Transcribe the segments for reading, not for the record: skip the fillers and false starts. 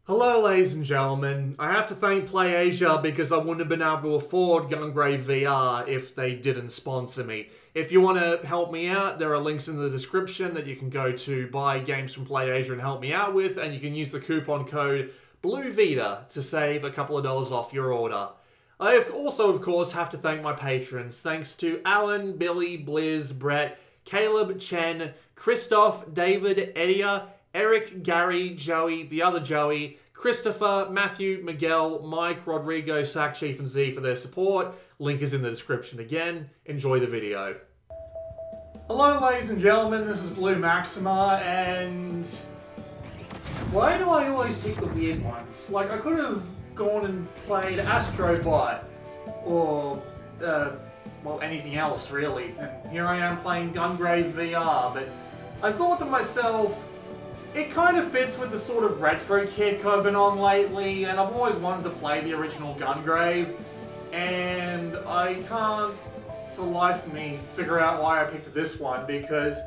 Hello ladies and gentlemen, I have to thank PlayAsia because I wouldn't have been able to afford Gungrave VR if they didn't sponsor me. If you want to help me out, there are links in the description that you can go to buy games from PlayAsia and help me out with, and you can use the coupon code BLUEVITA to save a couple of dollars off your order. I also, of course, have to thank my patrons. Thanks to Alan, Billy, Blizz, Brett, Caleb, Chen, Christoph, David, Edia, Eric, Gary, Joey, the other Joey, Christopher, Matthew, Miguel, Mike, Rodrigo, Sack Chief, and Z for their support. Link is in the description again. Enjoy the video. Hello ladies and gentlemen, this is Blue Maxima, and why do I always pick the weird ones? Like, I could have gone and played Astrobot, or, well, anything else really, and here I am playing Gungrave VR, but I thought to myself, it kind of fits with the sort of retro kick I've been on lately, and I've always wanted to play the original Gungrave, and I can't, for the life of me, figure out why I picked this one, because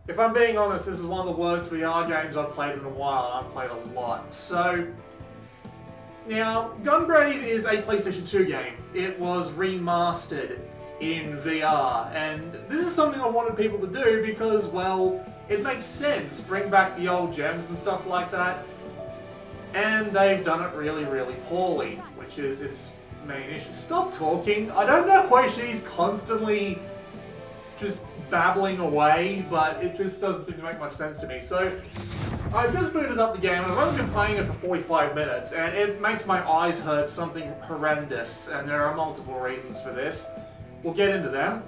if I'm being honest, this is one of the worst VR games I've played in a while, and I've played a lot. So, now, Gungrave is a PlayStation 2 game. It was remastered in VR, and this is something I wanted people to do because, well, it makes sense. Bring back the old gems and stuff like that. And they've done it really, really poorly, which is its main issue. Stop talking. I don't know why she's constantly just babbling away, but it just doesn't seem to make much sense to me. So, I've just booted up the game, and I've only been playing it for 45 minutes, and it makes my eyes hurt something horrendous, and there are multiple reasons for this. We'll get into them.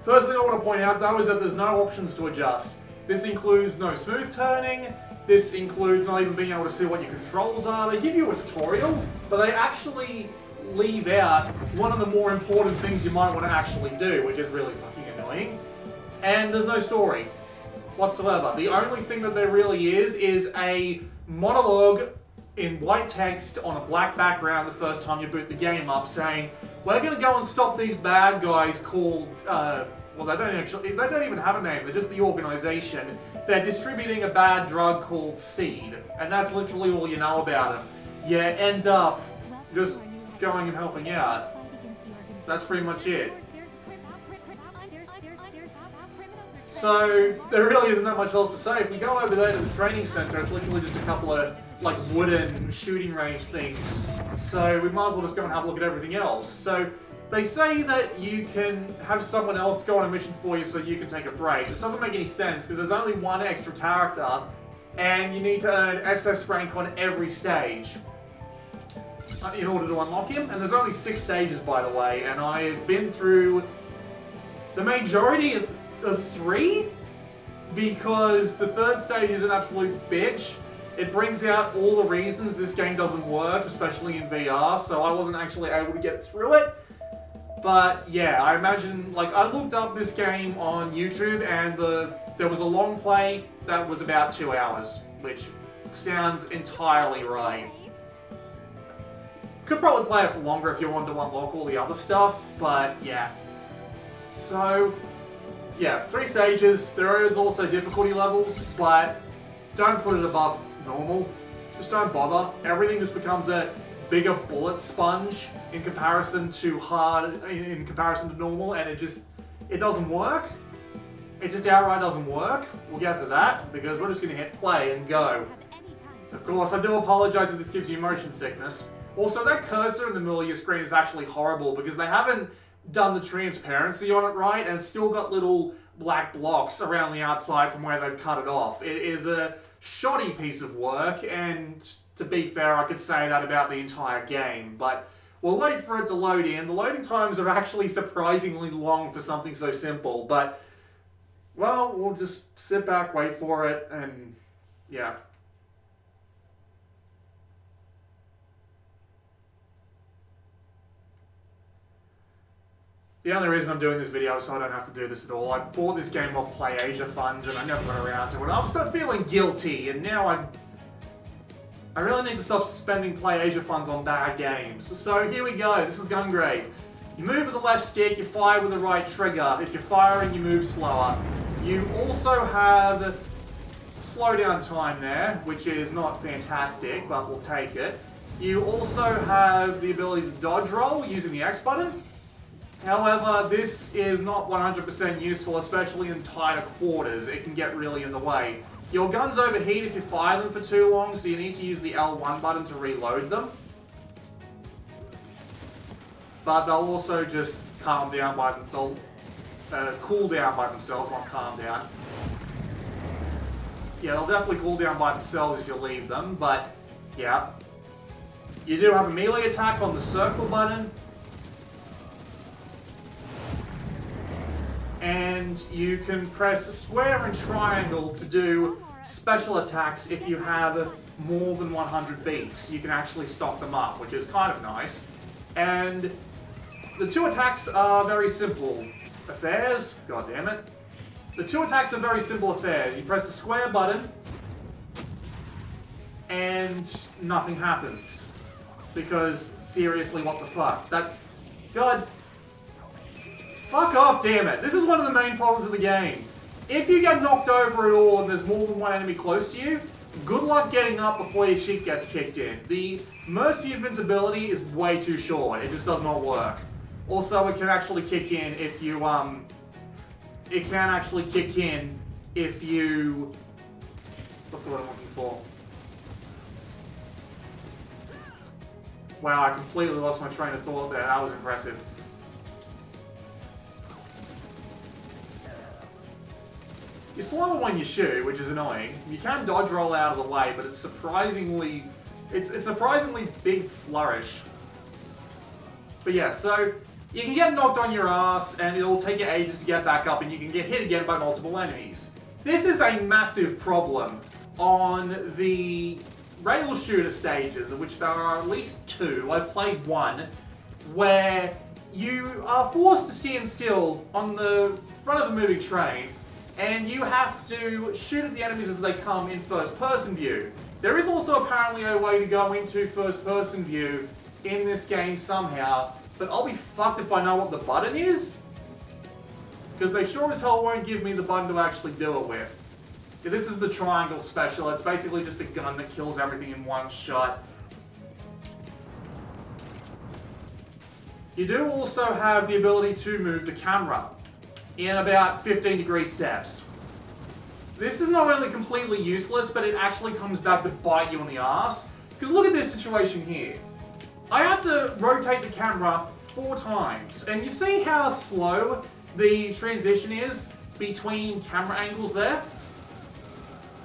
First thing I want to point out, though, is that there's no options to adjust. This includes no smooth turning, this includes not even being able to see what your controls are. They give you a tutorial, but they actually leave out one of the more important things you might want to actually do, which is really fucking annoying. And there's no story whatsoever. The only thing that there really is a monologue in white text on a black background the first time you boot the game up saying, we're going to go and stop these bad guys called, well, they don't even have a name, they're just the organization. They're distributing a bad drug called Seed, and that's literally all you know about them. You end up just going and helping out. That's pretty much it. So, there really isn't that much else to say. If we go over there to the training center, it's literally just a couple of, like, wooden shooting range things. So, we might as well just go and have a look at everything else. So, they say that you can have someone else go on a mission for you so you can take a break. This doesn't make any sense, because there's only one extra character, and you need to earn SS rank on every stage in order to unlock him. And there's only 6 stages, by the way, and I've been through the majority of 3, because the 3rd stage is an absolute bitch. It brings out all the reasons this game doesn't work, especially in VR, so I wasn't actually able to get through it. But yeah, I imagine, like, I looked up this game on YouTube, and there was a long play that was about 2 hours, which sounds entirely right. Could probably play it for longer if you wanted to unlock all the other stuff, but yeah. So, yeah, 3 stages. There is also difficulty levels, but don't put it above normal. Just don't bother. Everything just becomes a bigger bullet sponge in comparison to normal, and it doesn't work. It just outright doesn't work. We'll get to that, because we're just going to hit play and go. Of course, I do apologize if this gives you motion sickness. Also, that cursor in the middle of your screen is actually horrible, because they haven't done the transparency on it right, and it's still got little black blocks around the outside from where they've cut it off. It is a shoddy piece of work, and to be fair, I could say that about the entire game, but we'll wait for it to load in. The loading times are actually surprisingly long for something so simple, but, well, we'll just sit back, wait for it, and yeah. The only reason I'm doing this video is so I don't have to do this at all. I bought this game off PlayAsia funds and I never got around to it. I was starting feeling guilty, and now I really need to stop spending PlayAsia funds on bad games. So here we go, this is Gungrave. You move with the left stick, you fire with the right trigger. If you're firing, you move slower. You also have slowdown time there, which is not fantastic, but we'll take it. You also have the ability to dodge roll using the X button. However, this is not 100% useful, especially in tighter quarters. It can get really in the way. Your guns overheat if you fire them for too long, so you need to use the L1 button to reload them. But they'll also just calm down by them. They'll cool down by themselves, not calm down. Yeah, they'll definitely cool down by themselves if you leave them, but yeah. You do have a melee attack on the circle button. And you can press square and triangle to do special attacks if you have more than 100 beats. You can actually stock them up, which is kind of nice. And the two attacks are very simple affairs. God damn it. The two attacks are very simple affairs. You press the square button, and nothing happens. Because, seriously, what the fuck? God... Fuck off, damn it. This is one of the main problems of the game. If you get knocked over at all and there's more than one enemy close to you, good luck getting up before your shit gets kicked in. The Mercy Invincibility is way too short. It just does not work. Also, it can actually kick in if you, It can actually kick in if you... What's the word I'm looking for? Wow, I completely lost my train of thought there. That was impressive. You're slower when you shoot, which is annoying. You can dodge roll out of the way, but it's surprisingly... It's a surprisingly big flourish. But yeah, so... You can get knocked on your ass, and it'll take you ages to get back up, and you can get hit again by multiple enemies. This is a massive problem on the rail shooter stages, of which there are at least two. I've played one, where you are forced to stand still on the front of a moving train, and you have to shoot at the enemies as they come in first-person view. There is also apparently a way to go into first-person view in this game somehow, but I'll be fucked if I know what the button is, because they sure as hell won't give me the button to actually do it with. Yeah, this is the triangle special. It's basically just a gun that kills everything in one shot. You do also have the ability to move the camera in about 15-degree steps. This is not only completely useless, but it actually comes back to bite you in the ass. Because look at this situation here. I have to rotate the camera 4 times, and you see how slow the transition is between camera angles there?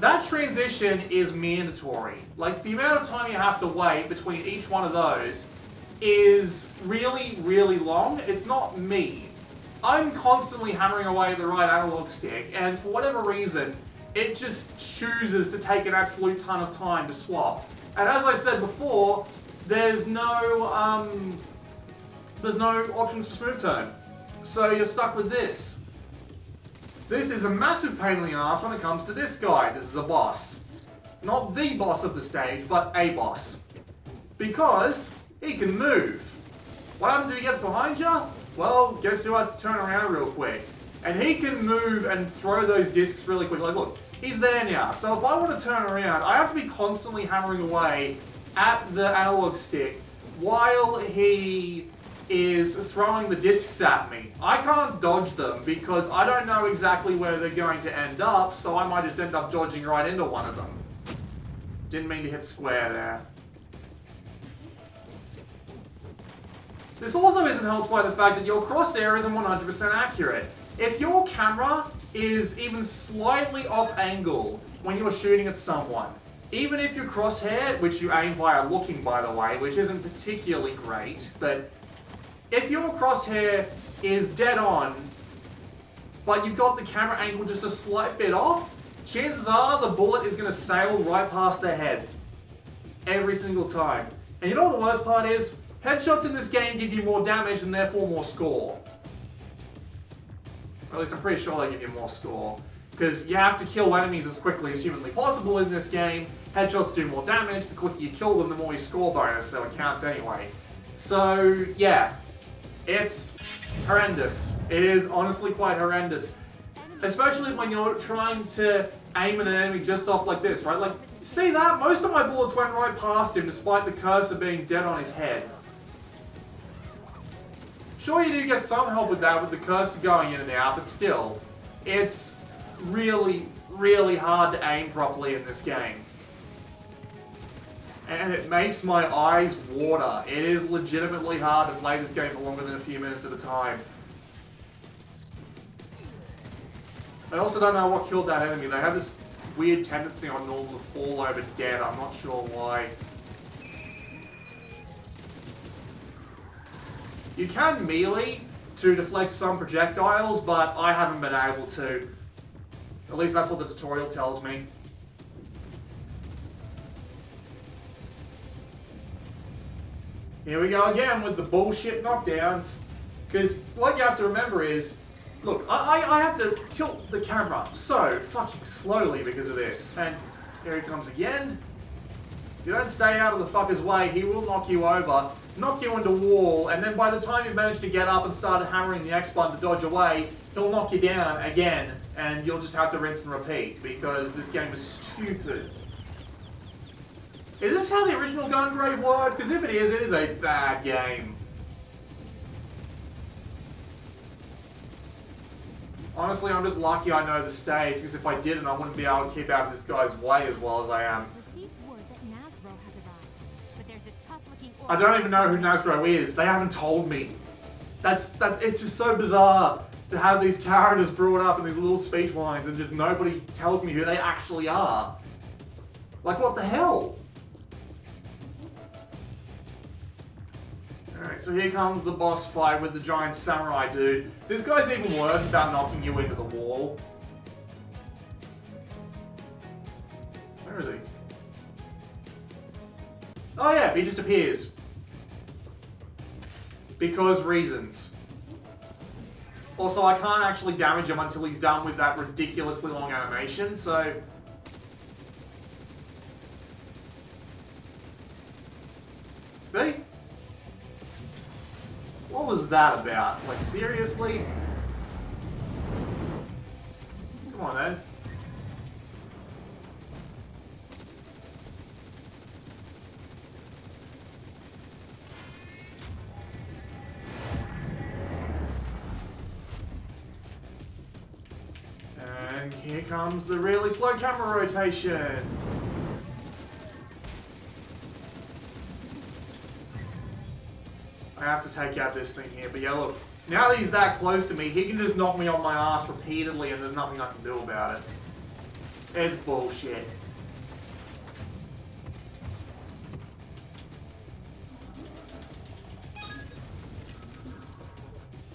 That transition is mandatory. Like, the amount of time you have to wait between each one of those is really, really long. It's not me. I'm constantly hammering away at the right analog stick, and for whatever reason, it just chooses to take an absolute ton of time to swap. And as I said before, there's no options for smooth turn. So you're stuck with this. This is a massive pain in the ass when it comes to this guy. This is a boss. Not the boss of the stage, but a boss. Because he can move. What happens if he gets behind you? Well, guess who has to turn around real quick? And he can move and throw those discs really quick. Like, look, he's there now. So if I want to turn around, I have to be constantly hammering away at the analog stick while he is throwing the discs at me. I can't dodge them because I don't know exactly where they're going to end up, so I might just end up dodging right into one of them. Didn't mean to hit square there. This also isn't helped by the fact that your crosshair isn't 100% accurate. If your camera is even slightly off angle when you're shooting at someone, even if your crosshair, which you aim via looking by the way, which isn't particularly great, but if your crosshair is dead on, but you've got the camera angle just a slight bit off, chances are the bullet is going to sail right past their head. Every single time. And you know what the worst part is? Headshots in this game give you more damage and therefore more score. Or at least I'm pretty sure they give you more score. Because you have to kill enemies as quickly as humanly possible in this game. Headshots do more damage. The quicker you kill them, the more you score bonus, so it counts anyway. So, yeah. It's horrendous. It is honestly quite horrendous. Especially when you're trying to aim an enemy just off like this, right? Like, see that? Most of my bullets went right past him despite the cursor being dead on his head. Sure, you do get some help with that, with the cursor going in and out, but still, it's really, really hard to aim properly in this game. And it makes my eyes water. It is legitimately hard to play this game for longer than a few minutes at a time. I also don't know what killed that enemy. They have this weird tendency on normal to fall over dead. I'm not sure why. You can melee to deflect some projectiles, but I haven't been able to. At least that's what the tutorial tells me. Here we go again with the bullshit knockdowns. Because what you have to remember is, look, I have to tilt the camera so fucking slowly because of this. And here he comes again. If you don't stay out of the fucker's way, he will knock you over, knock you into a wall, and then by the time you've managed to get up and started hammering the X button to dodge away, he'll knock you down again, and you'll just have to rinse and repeat, because this game is stupid. Is this how the original Gungrave worked? Because if it is a bad game. Honestly, I'm just lucky I know the stage, because if I didn't, I wouldn't be able to keep out of this guy's way as well as I am. I don't even know who Nazro is. They haven't told me. It's just so bizarre to have these characters brought up in these little speech lines and just nobody tells me who they actually are. Like, what the hell? Alright, so here comes the boss fight with the giant samurai dude. This guy's even worse about knocking you into the wall. Where is he? Oh yeah, he just appears. Because reasons. Also, I can't actually damage him until he's done with that ridiculously long animation, so... B? What was that about? Like, seriously? Come on, then. And here comes the really slow camera rotation. I have to take out this thing here, but yeah, look. Now that he's that close to me, he can just knock me on my ass repeatedly and there's nothing I can do about it. It's bullshit.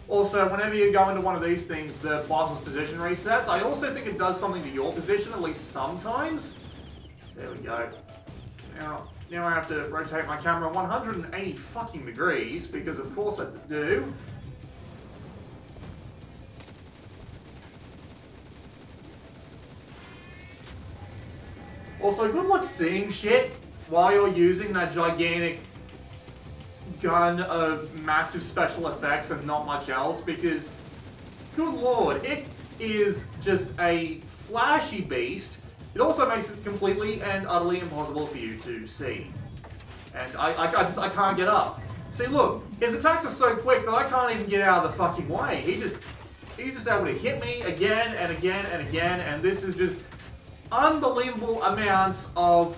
Also, whenever you go into one of these things, the boss's position resets. I also think it does something to your position, at least sometimes. There we go. Now I have to rotate my camera 180 fucking degrees, because of course I do. Also, good luck seeing shit while you're using that gigantic gun of massive special effects and not much else, because, good lord, it is just a flashy beast. It also makes it completely and utterly impossible for you to see. And I can't get up. See, look, his attacks are so quick that I can't even get out of the fucking way. He's just able to hit me again and again and again, and this is just unbelievable amounts of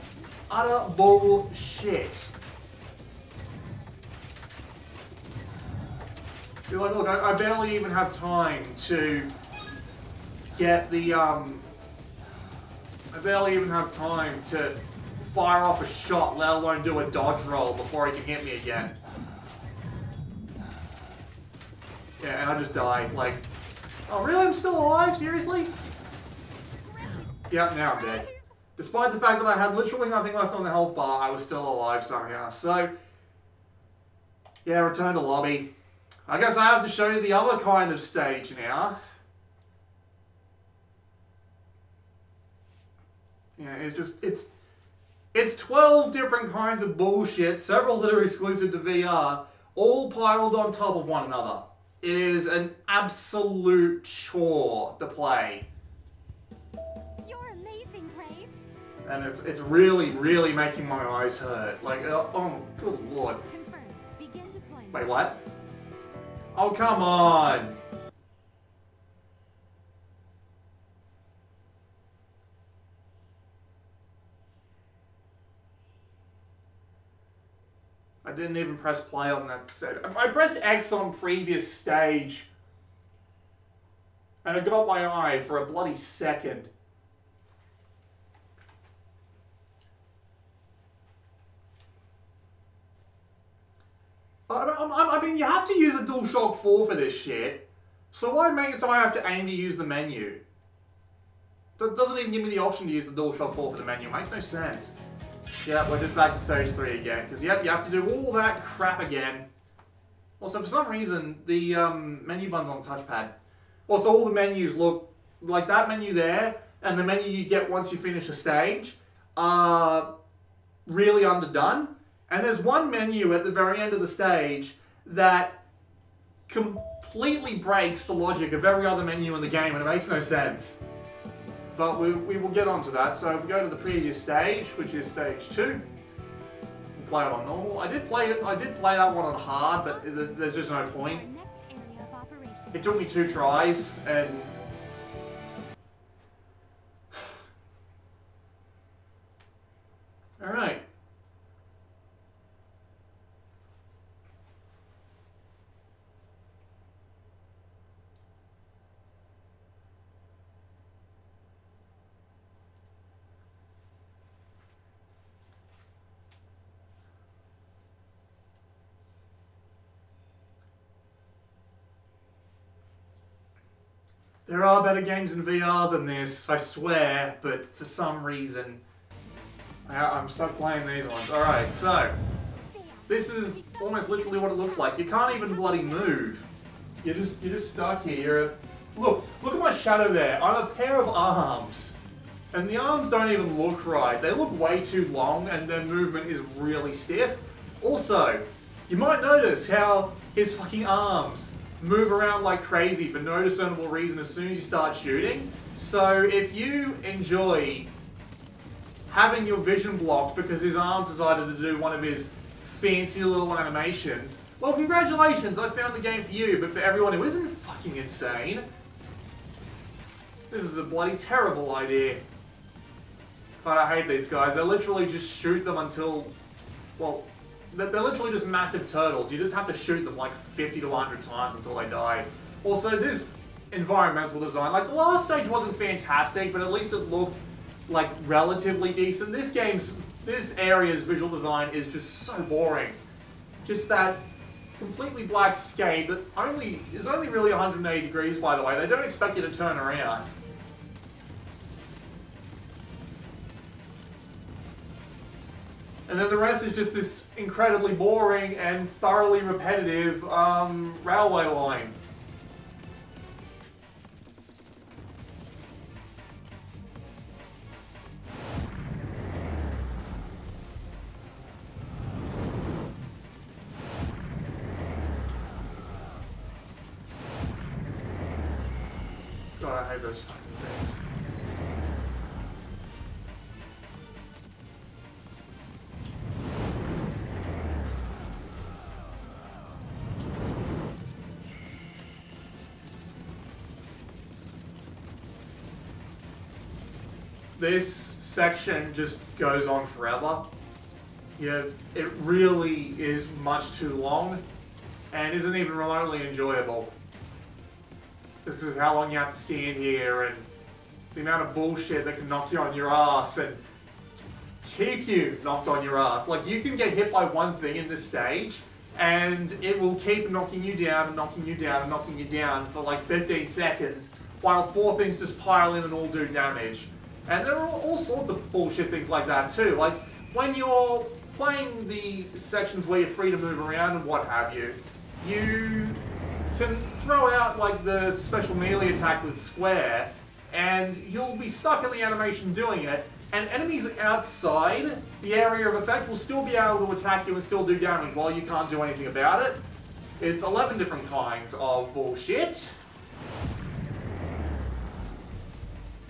utter bullshit. You're like, look, I barely even have time to get the, I barely even have time to fire off a shot, let alone do a dodge roll before he can hit me again. Yeah, and I just died. Like, oh really? I'm still alive? Seriously? Yep, now I'm dead. Despite the fact that I had literally nothing left on the health bar, I was still alive somehow. So, yeah, return to lobby. I guess I have to show you the other kind of stage now. Yeah, it's 12 different kinds of bullshit, several that are exclusive to VR, all piled on top of one another. It is an absolute chore to play. You're And it's really, really making my eyes hurt. Like, oh, good lord. Confirmed. Begin deployment. Wait, what? Oh, come on! I didn't even press play on that stage. I pressed X on previous stage. And it got my eye for a bloody second. I mean, you have to use a DualShock 4 for this shit. So why make it so I have to aim to use the menu? That doesn't even give me the option to use the DualShock 4 for the menu. It makes no sense. Yeah, we're just back to stage 3 again. Because, yep, you have to do all that crap again. Also, for some reason, the menu button's on touchpad. Also, all the menus look like that menu there, and the menu you get once you finish a stage are really underdone. And there's one menu at the very end of the stage that completely breaks the logic of every other menu in the game, and it makes no sense. But we will get onto that. So if we go to the previous stage, which is stage 2, we'll play it on normal. I did play that one on hard, but there's just no point. It took me 2 tries, and all right. There are better games in VR than this, I swear, but for some reason, I'm stuck playing these ones. Alright, so, this is almost literally what it looks like. You can't even bloody move. You're just stuck here. Look at my shadow there. I'm a pair of arms. And the arms don't even look right. They look way too long, and their movement is really stiff. Also, you might notice how his fucking arms move around like crazy for no discernible reason as soon as you start shooting. So if you enjoy having your vision blocked because his arms decided to do one of his fancy little animations, well, congratulations, I found the game for you. But for everyone who isn't fucking insane, this is a bloody terrible idea. God, I hate these guys. They literally just shoot them until, well, they're literally just massive turtles. You just have to shoot them like 50 to 100 times until they die. Also, this environmental design, like the last stage wasn't fantastic, but at least it looked like relatively decent. This area's visual design is just so boring. Just that completely black scape that is only really 180 degrees, by the way. They don't expect you to turn around. And then the rest is just this incredibly boring and thoroughly repetitive railway line. God, I hate those fucking things. This section just goes on forever. Yeah, it really is much too long and isn't even remotely enjoyable. Just because of how long you have to stand here and the amount of bullshit that can knock you on your ass and keep you knocked on your ass. Like, you can get hit by one thing in this stage and it will keep knocking you down and knocking you down and knocking you down for like 15 seconds while 4 things just pile in and all do damage. And there are all sorts of bullshit things like that too. Like, when you're playing the sections where you're free to move around and what have you, you can throw out like the special melee attack with square, and you'll be stuck in the animation doing it, and enemies outside the area of effect will still be able to attack you and still do damage while you can't do anything about it. It's 11 different kinds of bullshit.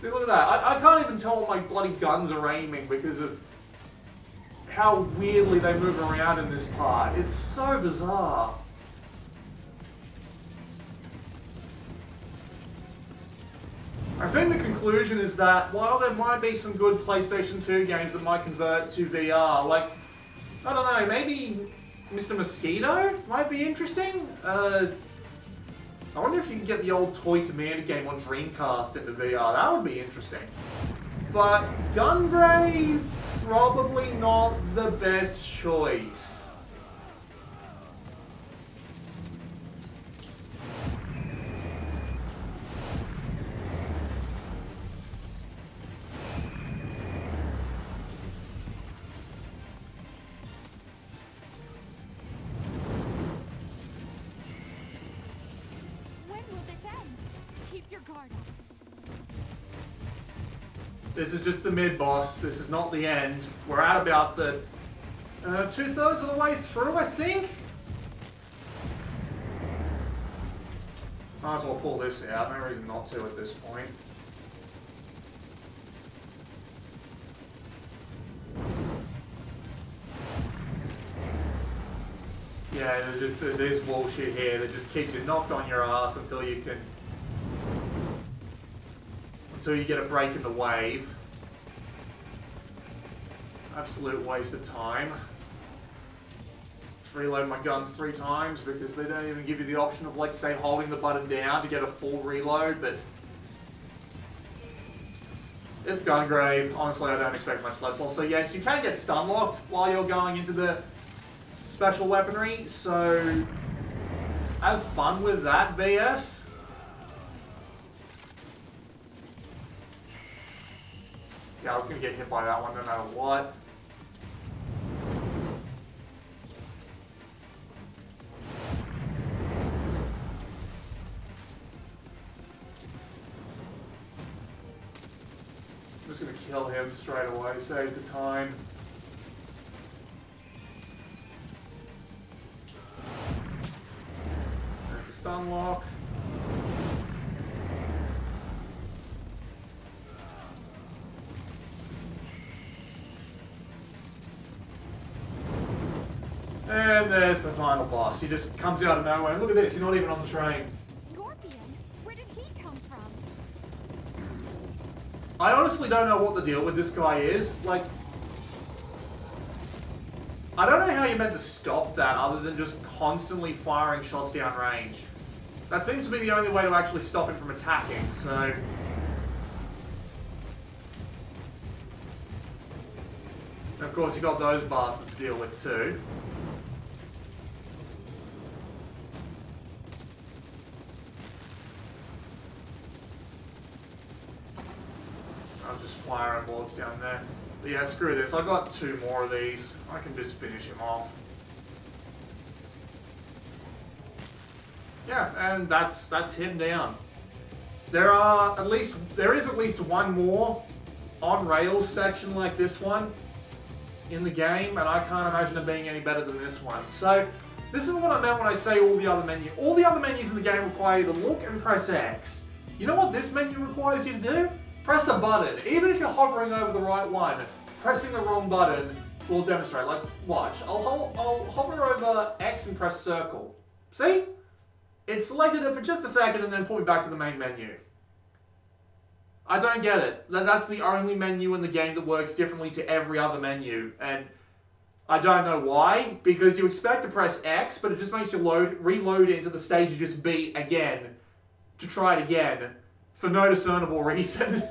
See, look at that. I can't even tell what my bloody guns are aiming because of how weirdly they move around in this part. It's so bizarre. I think the conclusion is that while there might be some good PlayStation 2 games that might convert to VR, like, I don't know, maybe Mr. Mosquito might be interesting? I wonder if you can get the old Toy Commander game on Dreamcast into VR. That would be interesting. But Gungrave, probably not the best choice. This is just the mid-boss. This is not the end. We're at about the 2/3 of the way through, I think. Might as well pull this out. No reason not to at this point. Yeah, there's bullshit here that just keeps you knocked on your ass until you can... until you get a break in the wave. Absolute waste of time. Just reload my guns 3 times because they don't even give you the option of, like, say, holding the button down to get a full reload, but... it's Gungrave. Honestly, I don't expect much less. Also, yes, you can get stun locked while you're going into the special weaponry, so have fun with that, BS. Yeah, I was going to get hit by that one no matter what. I'm just going to kill him straight away, save the time. There's the stun lock. And there's the final boss. He just comes out of nowhere. Look at this, he's not even on the train. Scorpion? Where did he come from? I honestly don't know what the deal with this guy is. Like, I don't know how you're meant to stop that other than just constantly firing shots down range. That seems to be the only way to actually stop him from attacking, so... of course, you got those bastards to deal with too. I'm just firing bullets down there. But yeah, screw this. I got 2 more of these. I can just finish him off. Yeah, and that's him down. There is at least one more on rails section like this one in the game, and I can't imagine it being any better than this one. So, this is what I meant when I say all the other menus. All the other menus in the game require you to look and press X. You know what this menu requires you to do? Press a button. Even if you're hovering over the right one, pressing the wrong button will demonstrate. Like, watch. I'll hover over X and press circle. See? It selected it for just a second and then put me back to the main menu. I don't get it. That's the only menu in the game that works differently to every other menu, and I don't know why, because you expect to press X, but it just makes you reload into the stage you just beat again, to try it again, for no discernible reason.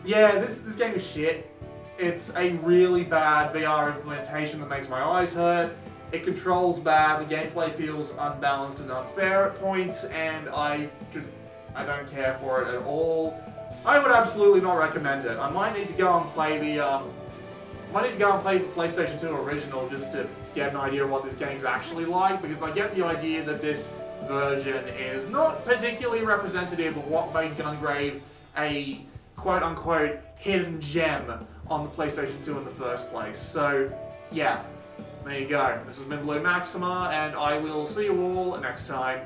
Yeah, this game is shit. It's a really bad VR implementation that makes my eyes hurt. It controls bad, the gameplay feels unbalanced and unfair at points, and I don't care for it at all. I would absolutely not recommend it. I might need to go and play the PlayStation 2 original just to get an idea of what this game's actually like, because I get the idea that this version is not particularly representative of what made Gungrave a quote-unquote hidden gem on the PlayStation 2 in the first place. So, yeah, there you go. This has been Blue Maxima, and I will see you all next time.